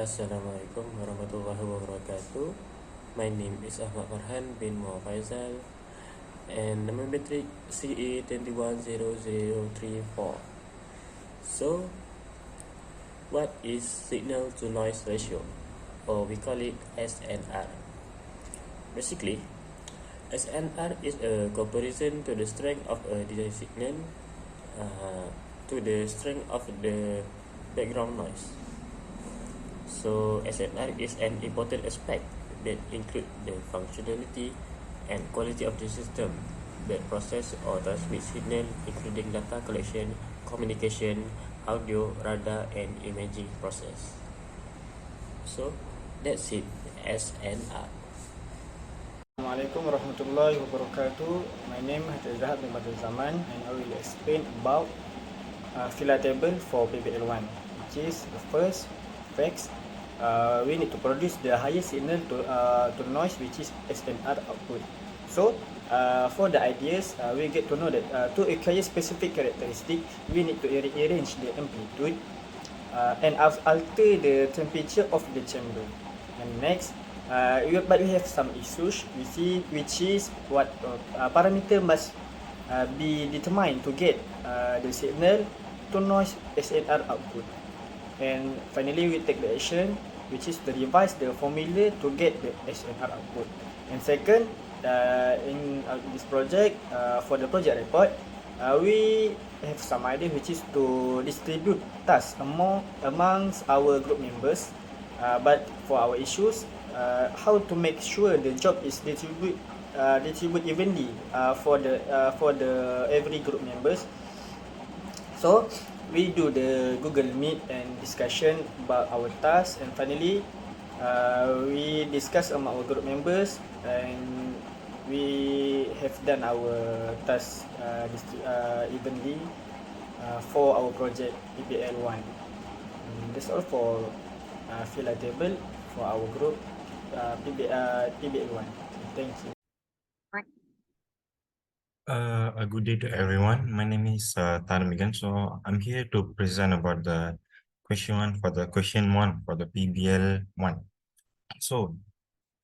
Assalamualaikum warahmatullahi wabarakatuh. My name is Ahmad Farhan bin Muhammad Faisal and number metric CE 210034. So, what is signal to noise ratio, or we call it SNR? Basically, SNR is a comparison to the strength of a digital signal to the strength of the background noise. So SNR is an important aspect that include the functionality and quality of the system that process or transmit signal, including data collection, communication, audio, radar, and imaging process. So that's it, SNR. Assalamualaikum warahmatullahi wabarakatuh. My name is Zahab bin Badal Zaman and I will explain about filler table for PBL1, which is the first facts. We need to produce the highest signal to noise, which is SNR output. So for the ideas, we get to know that to acquire specific characteristic, we need to arrange the amplitude and alter the temperature of the chamber. And next, but we have some issues, which is what parameter must be determined to get the signal to noise SNR output. And finally, we take the action, which is to revise the formula to get the SNR output. And second, in this project, for the project report, we have some idea, which is to distribute tasks amongst our group members. But for our issues, how to make sure the job is distributed evenly for the every group members. So we do the Google Meet and discussion about our tasks, and finally we discuss among our group members, and we have done our tasks evenly for our project PBL1. That's all for filler table for our group PBL1. Thank you. A good day to everyone. My name is Tarim again. So I'm here to present about the question one for the PBL one. So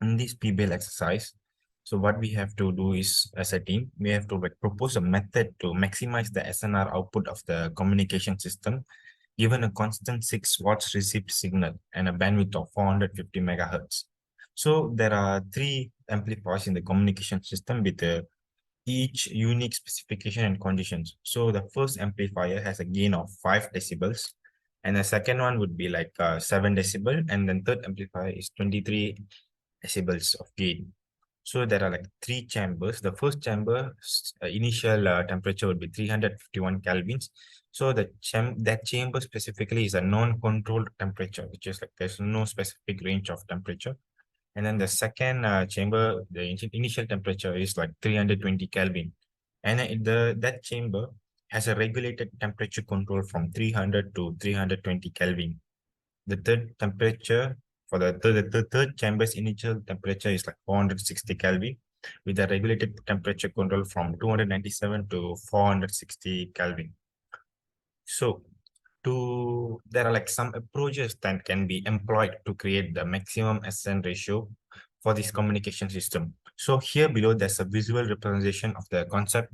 in this PBL exercise, so what we have to do is, as a team, we have to propose a method to maximize the SNR output of the communication system, given a constant 6 watts received signal and a bandwidth of 450 megahertz. So there are 3 amplifiers in the communication system with each unique specification and conditions. So the first amplifier has a gain of 5 decibels, and the second one would be like 7 decibel, and then third amplifier is 23 decibels of gain. So there are like 3 chambers. The first chamber initial temperature would be 351 kelvins. So that chamber specifically is a non-controlled temperature, which is like there's no specific range of temperature. And then the second chamber, the initial temperature is like 320 Kelvin. And that chamber has a regulated temperature control from 300 to 320 Kelvin. The third temperature for the third chamber's initial temperature is like 460 Kelvin with a regulated temperature control from 297 to 460 Kelvin. So there are like some approaches that can be employed to create the maximum SN ratio for this communication system. So here below, there's a visual representation of the concept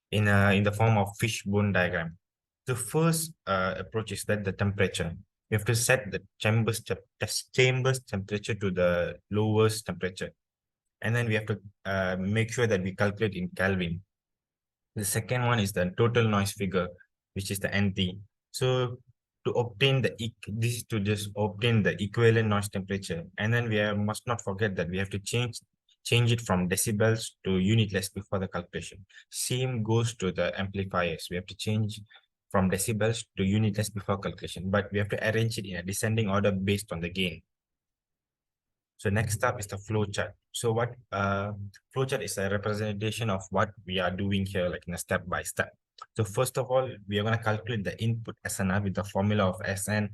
in the form of fishbone diagram. The first approach is that the temperature. We have to set the chamber's temperature to the lowest temperature. And then we have to make sure that we calculate in Kelvin. The second one is the total noise figure, which is the NT. So to obtain this is to just obtain the equivalent noise temperature. And then must not forget that we have to change it from decibels to unitless before the calculation. Same goes to the amplifiers. We have to change from decibels to unitless before calculation, but we have to arrange it in a descending order based on the gain. So next up is the flow chart. So what flow chart is a representation of what we are doing here, like in a step by step. So first of all, we are going to calculate the input SNR with the formula of SI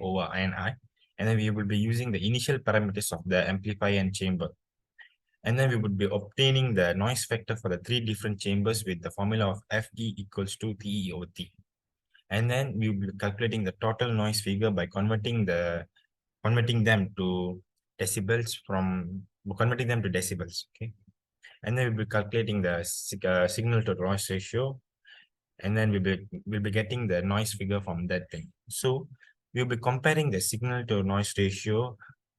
over NI. And then we will be using the initial parameters of the amplifier and chamber. And then we would be obtaining the noise factor for the 3 different chambers with the formula of FE equals to TE over T. And then we will be calculating the total noise figure by converting the converting them to decibels okay? And then we'll be calculating the signal to noise ratio, and then we'll be getting the noise figure from that thing. So we'll be comparing the signal to noise ratio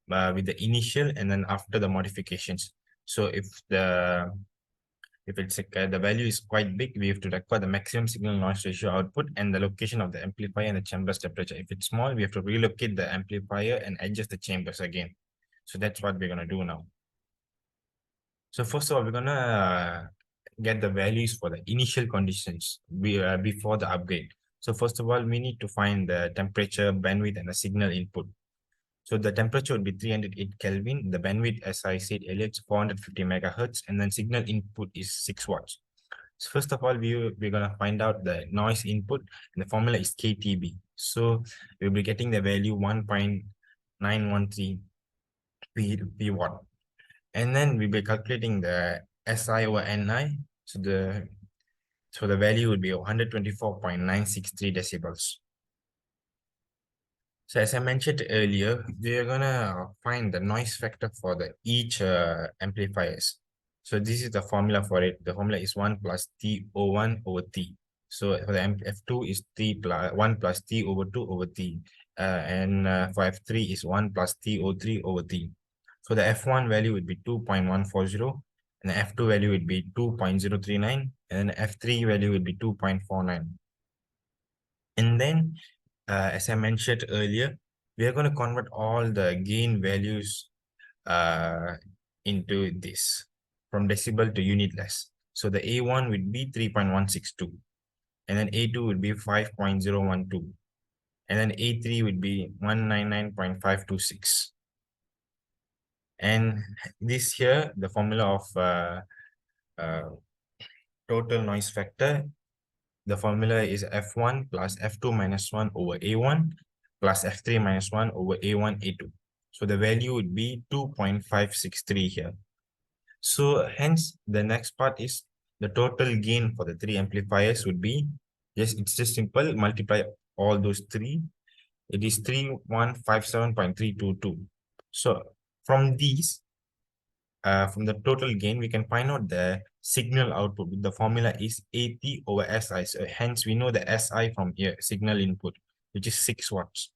with the initial and then after the modifications. So if it's the value is quite big, we have to record the maximum signal noise ratio output and the location of the amplifier and the chamber's temperature. If it's small, we have to relocate the amplifier and adjust the chambers again. So that's what we're gonna do now. So first of all, we're gonna get the values for the initial conditions before the upgrade. So first of all, we need to find the temperature, bandwidth, and the signal input. So the temperature would be 308 Kelvin. The bandwidth, as I said earlier, it's 450 megahertz, and then signal input is 6 watts. So first of all, we're gonna find out the noise input, and the formula is KTB. So we'll be getting the value 1.913 p watt. And then we'll be calculating the SI over NI. So the value would be 124.963 decibels. So as I mentioned earlier, we're gonna find the noise factor for each amplifiers. So this is the formula for it. The formula is 1 plus T01 over T. So for the F2 is 1 plus T over 2 over T. And for F3 is 1 plus T03 over T. So the F1 value would be 2.140, and the F2 value would be 2.039, and the F3 value would be 2.49. And then, as I mentioned earlier, we are going to convert all the gain values into this from decibel to unitless. So the A1 would be 3.162, and then A2 would be 5.012, and then A3 would be 199.526. And this here, the formula of total noise factor, the formula is F1 plus F2 minus 1 over A1 plus F3 minus 1 over A1, A2. So the value would be 2.563 here. So hence, the next part is the total gain for the three amplifiers would be, yes, it's just simple, multiply all those three. It is 3157.322. So from these, from the total gain, we can find out the signal output. The formula is AT over SI. So hence, we know the SI from here, signal input, which is 6 watts.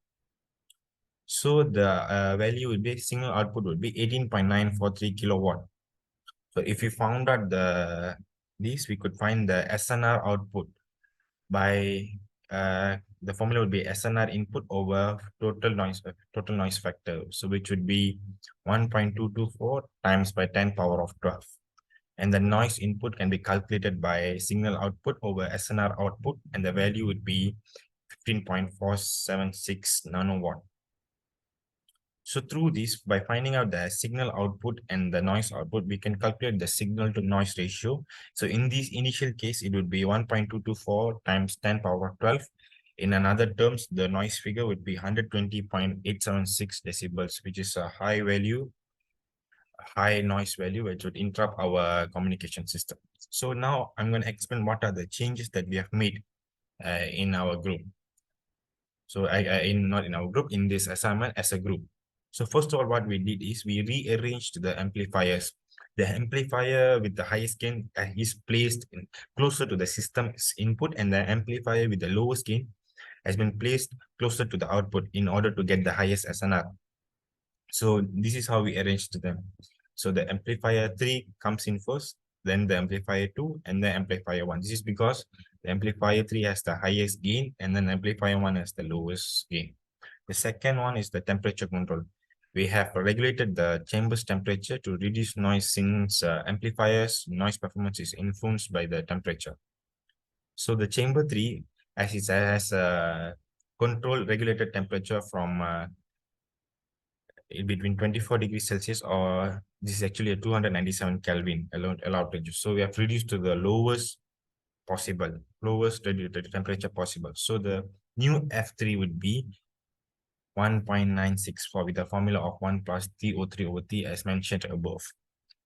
So the value would be, signal output would be 18.943 kilowatt. So if we found out this, we could find the SNR output by the formula would be SNR input over total noise factor. So which would be 1.224 times by 10 power of 12. And the noise input can be calculated by signal output over SNR output, and the value would be 15.476 nanowatt. So through this, by finding out the signal output and the noise output, we can calculate the signal to noise ratio. So in this initial case, it would be 1.224 times 10 power 12. In another terms, the noise figure would be 120.876 decibels, which is a high noise value, which would interrupt our communication system. So now I'm going to explain what are the changes that we have made in our group. So not in our group, in this assignment as a group. So first of all, what we did is we rearranged the amplifiers. The amplifier with the highest gain is placed closer to the system's input, and the amplifier with the lowest gain has been placed closer to the output in order to get the highest SNR. So this is how we arranged them. So the amplifier 3 comes in first, then the amplifier 2, and the amplifier 1. This is because the amplifier 3 has the highest gain, and then amplifier 1 has the lowest gain. The second one is the temperature control. We have regulated the chamber's temperature to reduce noise, since amplifiers' noise performance is influenced by the temperature. So the chamber 3, as it has a control regulated temperature from between 24 degrees Celsius, or this is actually a 297 Kelvin allowed range. So we have reduced to the lowest regulated temperature possible. So the new F3 would be 1.964 with the formula of 1 plus T03 over T as mentioned above.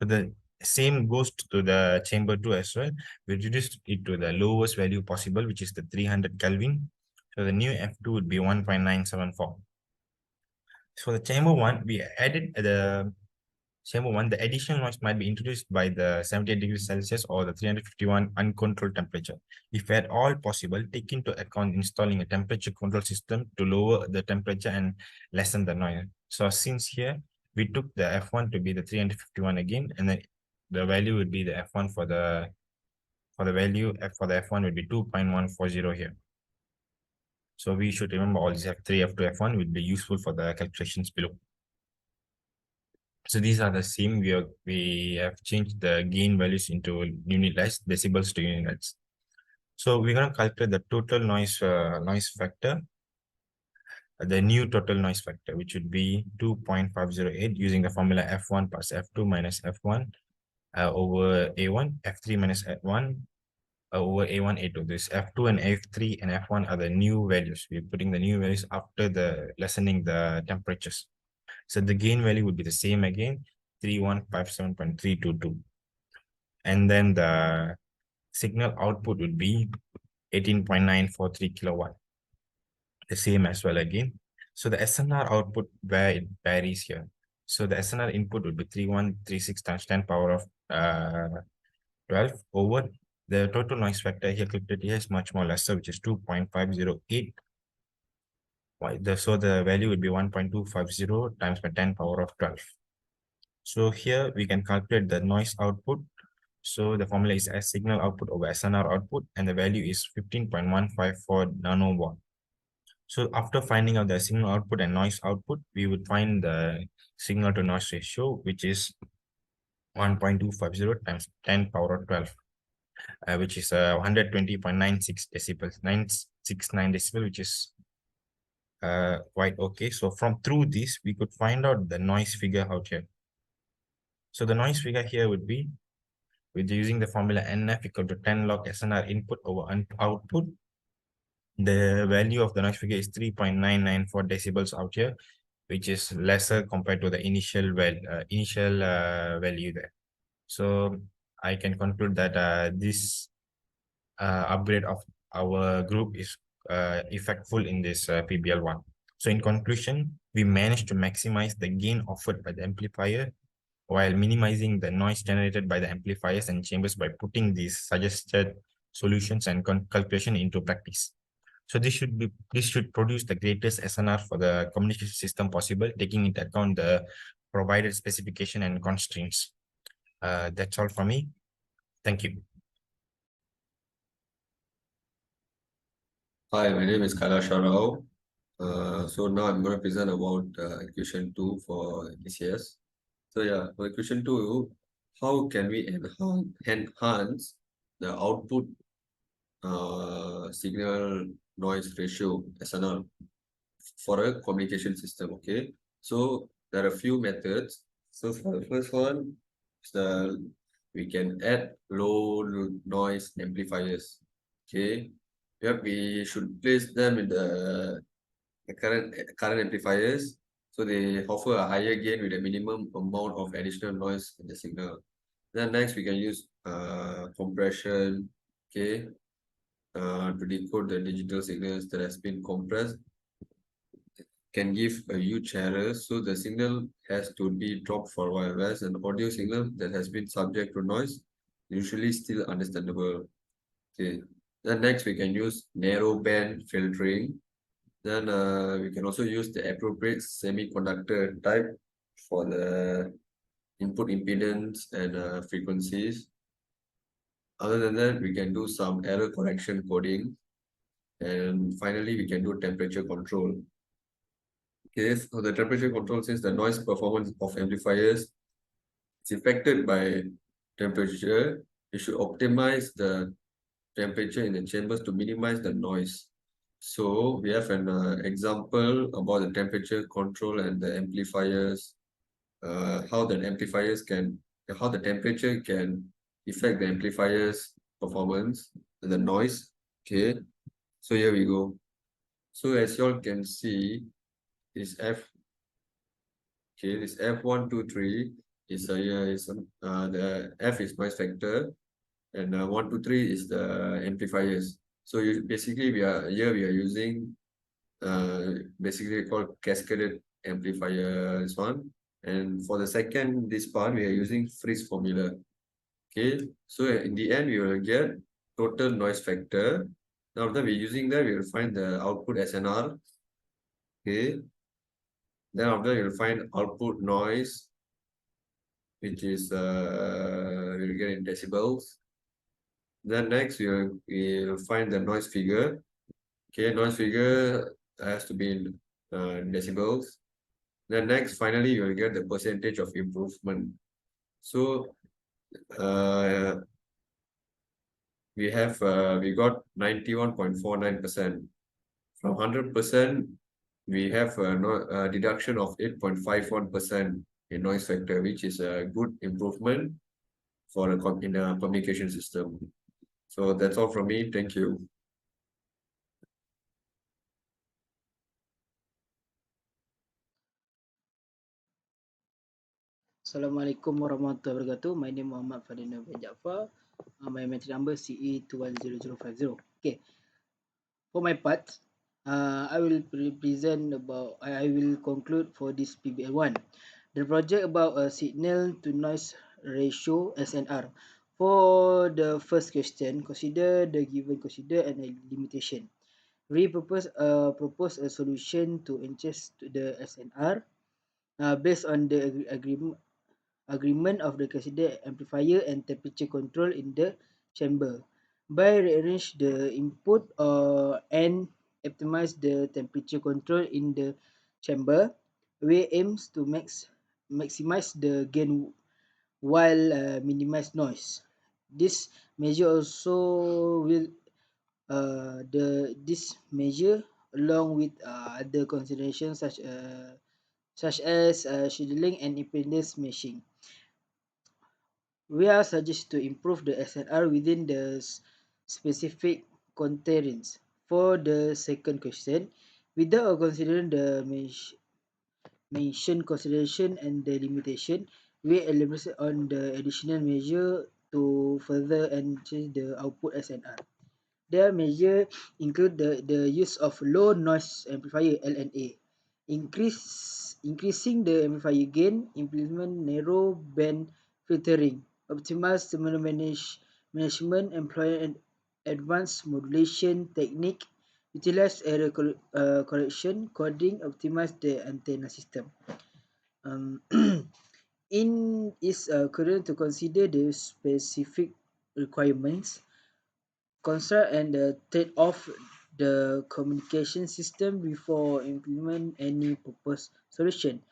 So the same goes to the chamber 2 as well. We reduced it to the lowest value possible, which is the 300 Kelvin. So the new F2 would be 1.974. So the chamber one, we added the chamber one, the additional noise might be introduced by the 78 degrees Celsius or the 351 uncontrolled temperature. If at all possible, take into account installing a temperature control system to lower the temperature and lessen the noise. So since here, we took the F1 to be the 351 again, and then the value would be the F1 for the value for the F1 would be 2.140 here. So we should remember all these F3, F2, F1 will be useful for the calculations below. So these are the same. We have changed the gain values into unit lights, decibels to unit lights. So we're going to calculate the total noise factor, the new total noise factor, which would be 2.508 using the formula F1 plus F2 minus F1 over A1, F3 minus F1 over A1, A2. This F2 and F3 and F1 are the new values. We're putting the new values after the lessening the temperatures. So the gain value would be the same again, 3157.322. And then the signal output would be 18.943 kilowatt. The same as well again. So the SNR output, where it varies here. So the SNR input would be 3136 times 10 power of 12 over the total noise factor here calculated here is much more lesser, which is 2.508. So the value would be 1.250 times by 10 power of 12. So here we can calculate the noise output. So the formula is as signal output over SNR output, and the value is 15.154 nanowatt. So after finding out the signal output and noise output, we would find the signal to noise ratio, which is 1.250 times 10 power of 12, which is 120.96 decibels, 969 decibel, which is quite okay. So through this, we could find out the noise figure out here. So the noise figure here would be, with using the formula NF equal to 10 log SNR input over output, the value of the noise figure is 3.994 decibels out here, which is lesser compared to the initial value there. So I can conclude that this upgrade of our group is effectful in this PBL1. So in conclusion, we managed to maximize the gain offered by the amplifier while minimizing the noise generated by the amplifiers and chambers by putting these suggested solutions and calculation into practice. So this should produce the greatest SNR for the communication system possible, taking into account the provided specification and constraints. That's all from me. Thank you. Hi, my name is Kailash Rao. So now I'm going to present about equation 2 for ECS. So yeah, for equation 2, how can we enhance the output signal noise ratio SNR for a communication system? Okay, so there are a few methods. So for the first one, we can add low noise amplifiers. Okay, we should place them in the current amplifiers, so they offer a higher gain with a minimum amount of additional noise in the signal. Then next we can use compression, okay, to decode the digital signals that has been compressed. Can give a huge error, so the signal has to be dropped for a while, whereas an audio signal that has been subject to noise usually still understandable. Okay. Then next we can use narrow band filtering. Then we can also use the appropriate semiconductor type for the input impedance and frequencies. Other than that, we can do some error correction coding. And finally, we can do temperature control. Okay, so the temperature control, since the noise performance of amplifiers is affected by temperature, we should optimize the temperature in the chambers to minimize the noise. So we have an example about the temperature control and the amplifiers, how the temperature can affect the amplifiers performance and the noise. Okay, so here we go. So as you all can see, this this F123 is the F is noise factor, and 123 is the amplifiers. So basically we are using basically called cascaded amplifier, this one. And for the second, this part, we are using freeze formula. Okay, so in the end, we will get total noise factor. Now, after we're using that, we will find the output SNR. Okay, then after you'll find output noise, which is we'll get in decibels. Then next we'll find the noise figure. Okay, noise figure has to be in decibels. Then next, finally, you will get the percentage of improvement. So we got 91.49%. From 100%, we have a deduction of 8.51% in noise factor, which is a good improvement for in a communication system. So that's all from me. Thank you. Assalamualaikum warahmatullahi wabarakatuh. My name is Muhammad Fadina bin Jaafar. My entry number CE210050. Okay. For my part, I will present about. I will conclude for this PBL1. The project about a signal to noise ratio (SNR). For the first question, consider the given consider and a limitation. We propose a solution to adjust the SNR based on the agreement of the consider amplifier and temperature control in the chamber. By rearrange the input and optimize the temperature control in the chamber, we aims to maximize the gain while minimize noise. This measure also will this measure along with other considerations such as scheduling and impedance matching. We are suggested to improve the SNR within the specific constraints. For the second question, without considering the mentioned consideration and the limitation, we elaborate on the additional measure to further enhance the output SNR. Their measures include the use of low noise amplifier (LNA), increasing the amplifier gain, implement narrow band filtering, optimize signal management, employ an advanced modulation technique, utilize error correction, coding, optimize the antenna system. In is current to consider the specific requirements, construct and trade off the communication system before implement any proposed solution.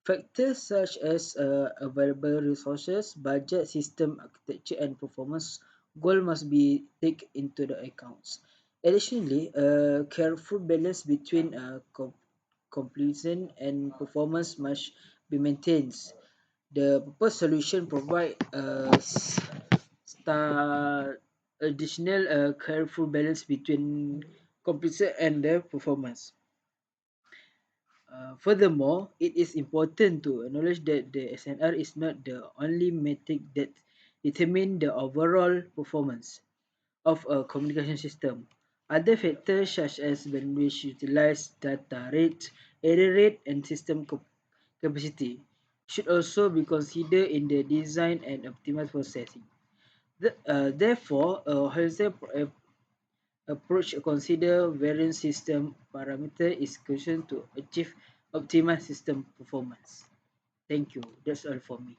Factors such as available resources, budget, system architecture, and performance goal must be taken into the accounts. Additionally, a careful balance between completion and performance must be maintained. The proposed solution provide additional careful balance between completion and the performance. Furthermore, it is important to acknowledge that the SNR is not the only metric that determines the overall performance of a communication system. Other factors such as bandwidth utilized, data rate, error rate, and system capacity should also be considered in the design and optimized processing. Therefore, a horizontal approach consider various system parameter is crucial to achieve optimal system performance. Thank you. That's all for me.